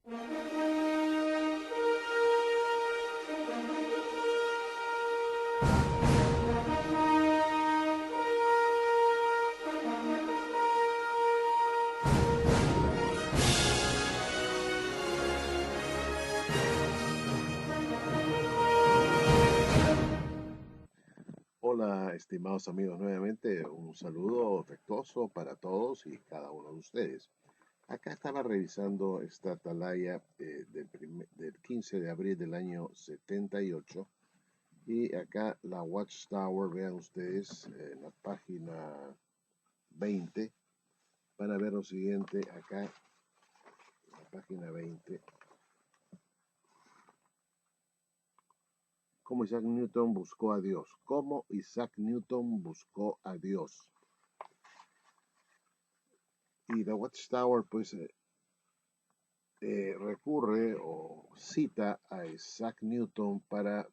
Hola, estimados amigos, nuevamente un saludo afectuoso para todos y cada uno de ustedes. Acá estaba revisando esta atalaya del 15 de abril del año 78 y acá la Watchtower, vean ustedes en la página 20, van a ver lo siguiente acá, en la página 20, cómo Isaac Newton buscó a Dios, cómo Isaac Newton buscó a Dios. Y la Watchtower pues recurre o cita a Isaac Newton para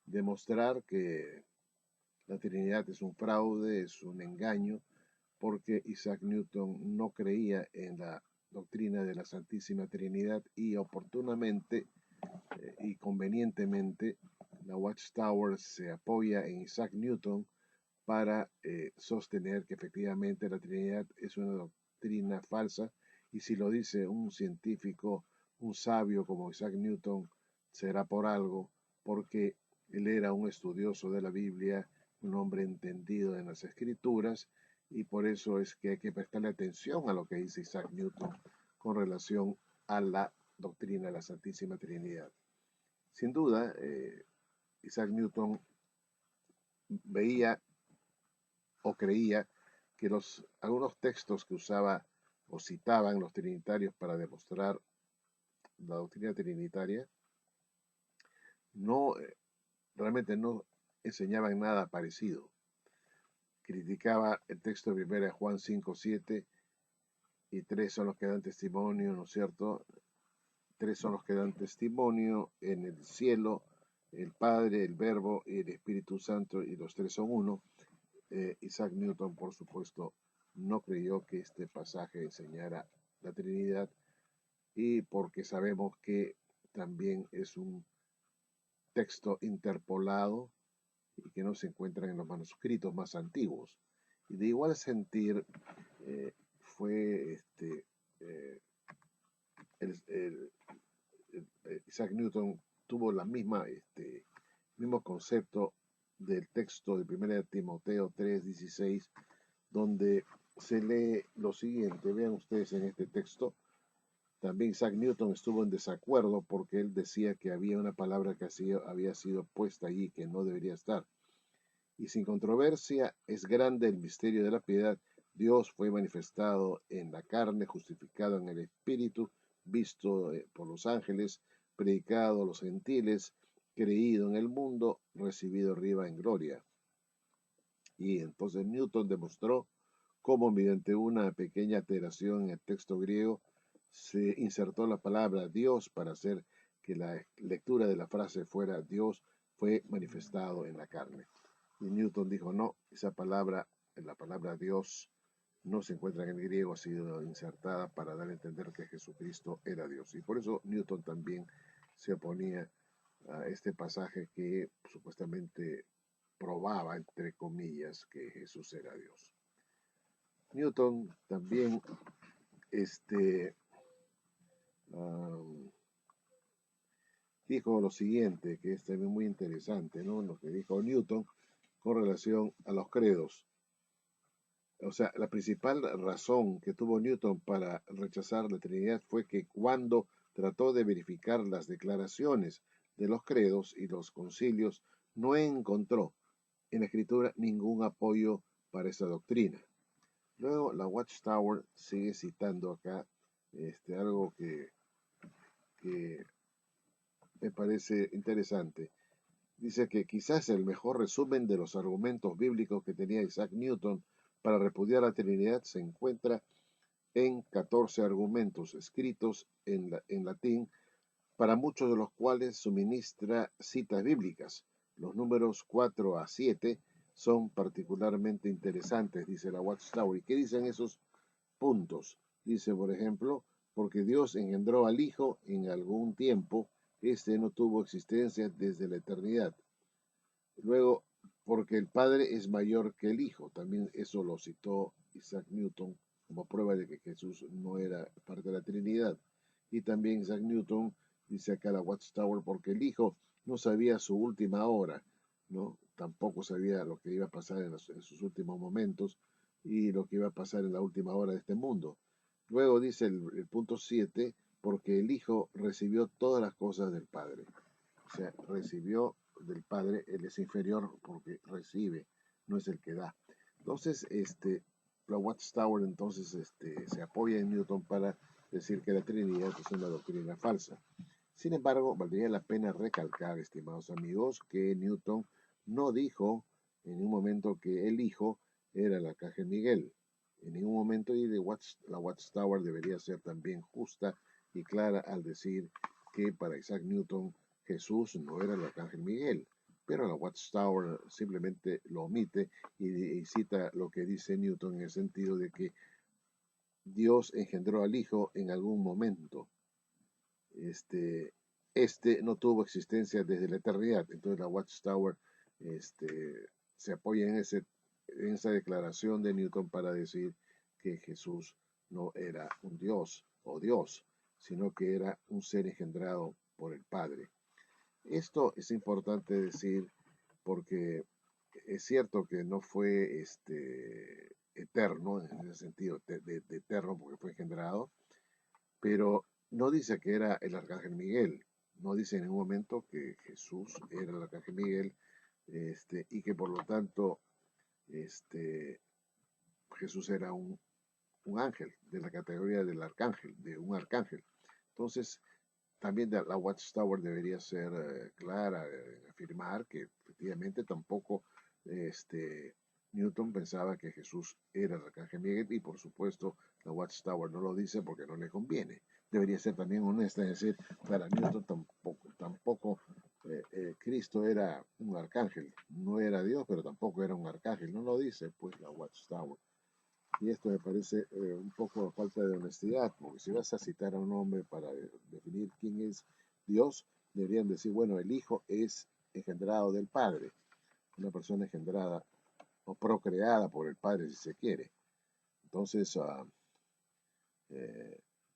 demostrar que la Trinidad es un fraude, es un engaño, porque Isaac Newton no creía en la doctrina de la Santísima Trinidad y oportunamente y convenientemente la Watchtower se apoya en Isaac Newton para sostener que efectivamente la Trinidad es una doctrina falsa, y si lo dice un científico, un sabio como Isaac Newton, será por algo, porque él era un estudioso de la Biblia, un hombre entendido en las Escrituras, y por eso es que hay que prestarle atención a lo que dice Isaac Newton con relación a la doctrina de la Santísima Trinidad. Sin duda, Isaac Newton veía o creía que algunos textos que usaba o citaban los trinitarios para demostrar la doctrina trinitaria no realmente no enseñaban nada parecido. Criticaba el texto de 1 Juan 5:7 y tres son los que dan testimonio, ¿no es cierto? Tres son los que dan testimonio en el cielo, el Padre, el Verbo y el Espíritu Santo, y los tres son uno. Isaac Newton, por supuesto, no creyó que este pasaje enseñara la Trinidad, y porque sabemos que también es un texto interpolado y que no se encuentra en los manuscritos más antiguos. Y de igual sentir fue eh, Isaac Newton tuvo la misma mismo concepto del texto de 1 Timoteo 3:16, donde se lee lo siguiente. Vean ustedes en este texto. También Isaac Newton estuvo en desacuerdo porque él decía que había una palabra que había sido puesta allí que no debería estar. Y sin controversia es grande el misterio de la piedad. Dios fue manifestado en la carne, justificado en el Espíritu, visto por los ángeles, predicado a los gentiles, creído en el mundo, recibido arriba en gloria. Y entonces Newton demostró cómo mediante una pequeña alteración en el texto griego se insertó la palabra Dios para hacer que la lectura de la frase fuera Dios fue manifestado en la carne. Y Newton dijo, no, esa palabra, la palabra Dios, no se encuentra en el griego, ha sido insertada para dar a entender que Jesucristo era Dios. Y por eso Newton también se oponía a este pasaje que supuestamente probaba, entre comillas, que Jesús era Dios. Newton también um, dijo lo siguiente, que es también muy interesante, ¿no? Lo que dijo Newton con relación a los credos. O sea, la principal razón que tuvo Newton para rechazar la Trinidad fue que cuando trató de verificar las declaraciones de los credos y los concilios, no encontró en la Escritura ningún apoyo para esa doctrina. Luego la Watchtower sigue citando acá algo que me parece interesante. Dice que quizás el mejor resumen de los argumentos bíblicos que tenía Isaac Newton para repudiar la Trinidad se encuentra en 14 argumentos escritos en latín, para muchos de los cuales suministra citas bíblicas. Los números 4 a 7 son particularmente interesantes, dice la Watchtower. ¿Y qué dicen esos puntos? Dice, por ejemplo, porque Dios engendró al Hijo en algún tiempo, este no tuvo existencia desde la eternidad. Luego, porque el Padre es mayor que el Hijo, también eso lo citó Isaac Newton como prueba de que Jesús no era parte de la Trinidad. Y también Isaac Newton dice acá la Watchtower, porque el Hijo no sabía su última hora, ¿no? Tampoco sabía lo que iba a pasar en sus últimos momentos y lo que iba a pasar en la última hora de este mundo. Luego dice el punto 7, porque el Hijo recibió todas las cosas del Padre. O sea, recibió del Padre, él es inferior porque recibe, no es el que da. Entonces, la Watchtower entonces se apoya en Newton para decir que la Trinidad es una doctrina falsa. Sin embargo, valdría la pena recalcar, estimados amigos, que Newton no dijo en ningún momento que el Hijo era el arcángel Miguel. En ningún momento, y la Watchtower debería ser también justa y clara al decir que para Isaac Newton Jesús no era el arcángel Miguel. Pero la Watchtower simplemente lo omite y cita lo que dice Newton en el sentido de que Dios engendró al Hijo en algún momento. No tuvo existencia desde la eternidad. Entonces la Watchtower se apoya en esa declaración de Newton para decir que Jesús no era un Dios o Dios, sino que era un ser engendrado por el Padre. Esto es importante decir porque es cierto que no fue eterno, en ese sentido de eterno porque fue engendrado, pero no dice que era el arcángel Miguel, no dice en ningún momento que Jesús era el arcángel Miguel, y que por lo tanto este, Jesús era un ángel de la categoría del arcángel, de un arcángel. Entonces, también la Watchtower debería ser clara, afirmar que efectivamente tampoco Newton pensaba que Jesús era el arcángel Miguel y por supuesto la Watchtower no lo dice porque no le conviene. Debería ser también honesta, es decir, para Newton tampoco Cristo era un arcángel, no era Dios, pero tampoco era un arcángel, no lo dice pues la Watchtower. Y esto me parece un poco falta de honestidad, porque si vas a citar a un hombre para definir quién es Dios, deberían decir, bueno, el Hijo es engendrado del Padre, una persona engendrada o procreada por el Padre, si se quiere. Entonces,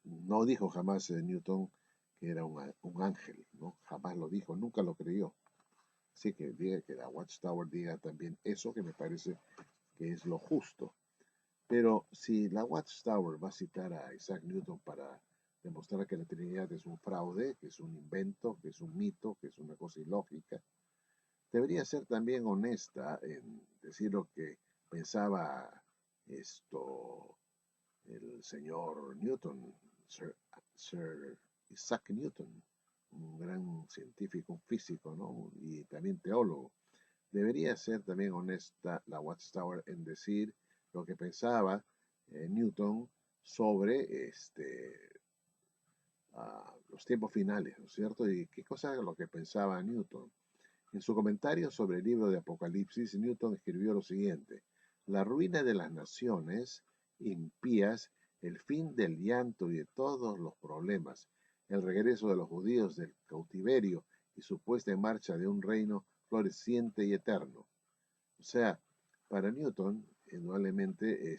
no dijo jamás Newton que era un ángel, ¿no? Jamás lo dijo, nunca lo creyó. Así que diga que la Watchtower diga también eso, que me parece que es lo justo. Pero si la Watchtower va a citar a Isaac Newton para demostrar que la Trinidad es un fraude, que es un invento, que es un mito, que es una cosa ilógica, debería ser también honesta en decir lo que pensaba esto el señor Newton, Sir Isaac Newton, un gran científico, un físico, ¿no? Y también teólogo. Debería ser también honesta la Watchtower en decir lo que pensaba Newton sobre los tiempos finales, ¿no es cierto? Y qué cosa era lo que pensaba Newton. En su comentario sobre el libro de Apocalipsis, Newton escribió lo siguiente: la ruina de las naciones impías, el fin del llanto y de todos los problemas, el regreso de los judíos del cautiverio y su puesta en marcha de un reino floreciente y eterno. O sea, para Newton, indudablemente,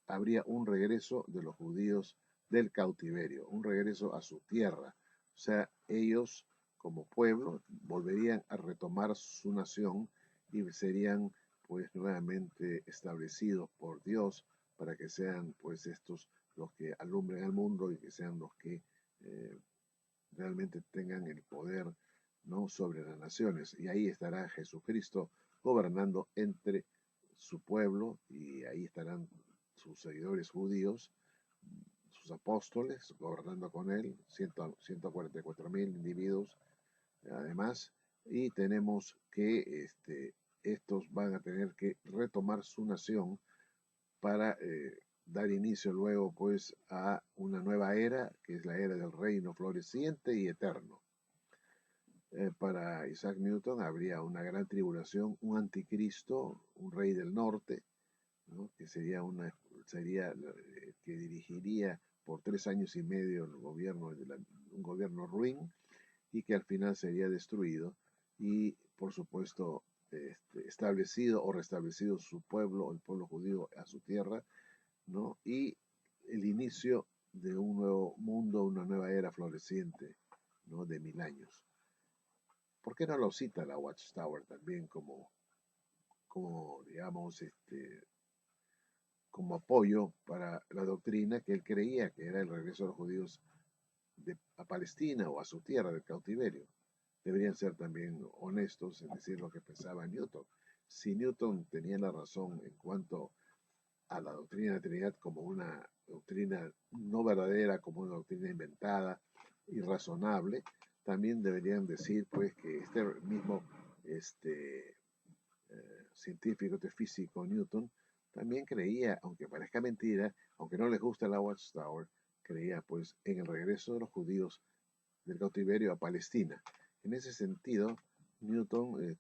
habría un regreso de los judíos del cautiverio, un regreso a su tierra. O sea, ellos como pueblo volverían a retomar su nación y serían pues nuevamente establecidos por Dios para que sean pues estos los que alumbren al mundo y que sean los que eh, realmente tengan el poder, ¿no?, sobre las naciones. Y ahí estará Jesucristo gobernando entre su pueblo y ahí estarán sus seguidores judíos, sus apóstoles, gobernando con él, 144.000 individuos además, y tenemos que estos van a tener que retomar su nación para dar inicio luego pues a una nueva era, que es la era del reino floreciente y eterno. Para Isaac Newton habría una gran tribulación, un anticristo, un rey del norte, ¿no?, que sería que dirigiría por 3 años y medio el gobierno, un gobierno ruin, y que al final sería destruido y, por supuesto, establecido o restablecido su pueblo, el pueblo judío, a su tierra, ¿no? Y el inicio de un nuevo mundo, una nueva era floreciente, ¿no? De 1000 años. ¿Por qué no lo cita la Watchtower también como digamos, como apoyo para la doctrina que él creía que era el regreso de los judíos a Palestina o a su tierra del cautiverio? Deberían ser también honestos en decir lo que pensaba Newton. Si Newton tenía la razón en cuanto a la doctrina de la Trinidad como una doctrina no verdadera, como una doctrina inventada, irrazonable, también deberían decir pues que este mismo este, científico, este físico Newton, también creía, aunque parezca mentira, aunque no les gusta la Watchtower, creía pues en el regreso de los judíos del cautiverio a Palestina. En ese sentido, Newton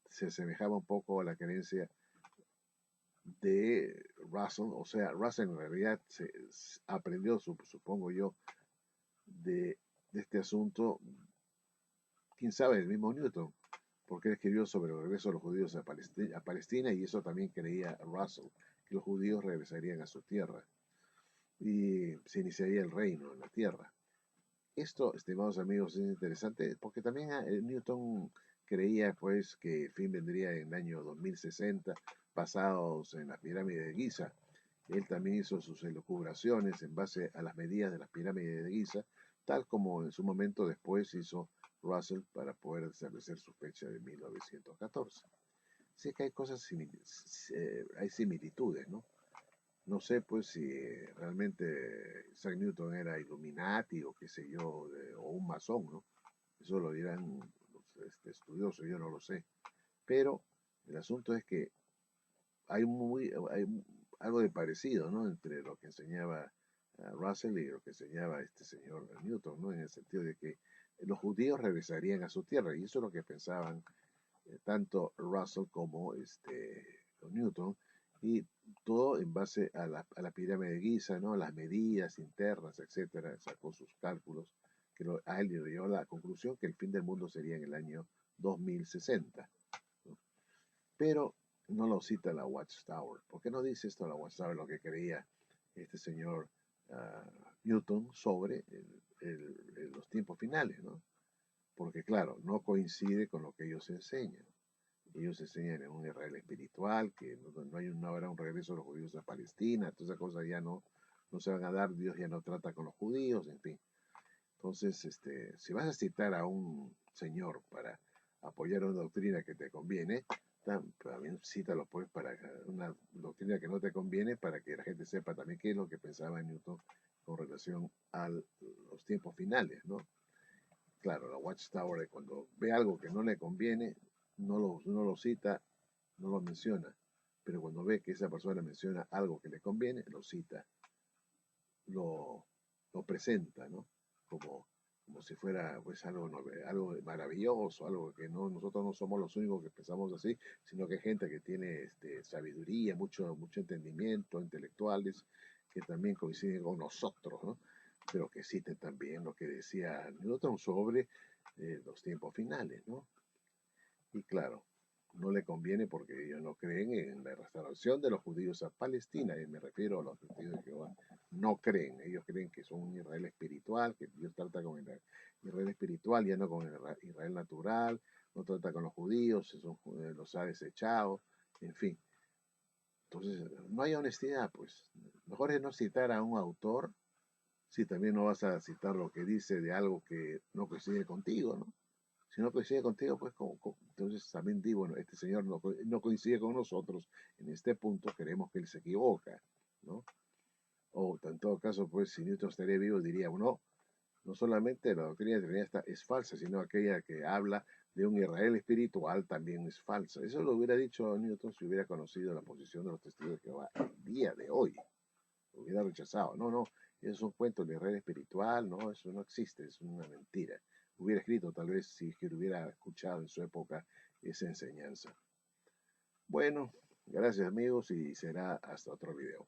se asemejaba un poco a la creencia de Russell, o sea, Russell en realidad aprendió, supongo yo, de este asunto, quién sabe, el mismo Newton, porque él escribió sobre el regreso de los judíos a Palestina, y eso también creía Russell, que los judíos regresarían a su tierra y se iniciaría el reino en la tierra. Esto, estimados amigos, es interesante porque también Newton creía pues que el fin vendría en el año 2060, basados en la pirámide de Giza. Él también hizo sus elucubraciones en base a las medidas de las pirámides de Giza, tal como en su momento después hizo Russell para poder establecer su fecha de 1914. Así que hay cosas, hay similitudes, ¿no? No sé pues si realmente Isaac Newton era Illuminati o qué sé yo, o un masón, ¿no? Eso lo dirán los estudiosos, yo no lo sé. Pero el asunto es que hay algo de parecido, ¿no? Entre lo que enseñaba Russell y lo que enseñaba este señor Newton, ¿no? En el sentido de que los judíos regresarían a su tierra, y eso es lo que pensaban tanto Russell como Newton, y todo en base a la pirámide de Giza, ¿no? Las medidas internas, etcétera, sacó sus cálculos, a él le llevó a la conclusión que el fin del mundo sería en el año 2060, ¿no? Pero no lo cita la Watchtower. ¿Por qué no dice esto la Watchtower, lo que creía este señor Newton sobre los tiempos finales, ¿no? Porque claro, no coincide con lo que ellos enseñan. Ellos enseñan en un Israel espiritual, que no habrá un regreso de los judíos a Palestina, todas esas cosas ya no se van a dar, Dios ya no trata con los judíos, en fin. Entonces, si vas a citar a un señor para apoyar una doctrina que te conviene, también cítalo pues para una doctrina que no te conviene, para que la gente sepa también qué es lo que pensaba Newton con relación a los tiempos finales, ¿no? Claro, la Watchtower, cuando ve algo que no le conviene, no lo cita, no lo menciona, pero cuando ve que esa persona menciona algo que le conviene, lo cita, lo, lo presenta, ¿no? Como, como si fuera pues algo maravilloso, algo que nosotros no somos los únicos que pensamos así, sino que hay gente que tiene sabiduría, mucho entendimiento, intelectuales, que también coinciden con nosotros, ¿no? Pero que citen también lo que decía Newton sobre los tiempos finales, ¿no? Y claro, no le conviene porque ellos no creen en la restauración de los judíos a Palestina, y me refiero a los testigos de Jehová. No creen, ellos creen que son un Israel espiritual, que Dios trata con el Israel espiritual, ya no con el Israel natural, no trata con los judíos, los ha desechado, en fin. Entonces, no hay honestidad, pues. Mejor es no citar a un autor si también no vas a citar lo que dice de algo que no coincide contigo, ¿no? Si no coincide contigo, pues entonces también digo, bueno, este señor no coincide con nosotros en este punto, creemos que él se equivoca, ¿no? O en todo caso, pues si Newton estaría vivo, diría, no, no solamente la doctrina de Trinidad es falsa, sino aquella que habla de un Israel espiritual también es falsa. Eso lo hubiera dicho Newton si hubiera conocido la posición de los testigos de Jehová el día de hoy. Lo hubiera rechazado. No, no, es un cuento de red espiritual, no, eso no existe, es una mentira. Hubiera escrito tal vez si que hubiera escuchado en su época esa enseñanza. Bueno, gracias amigos y será hasta otro video.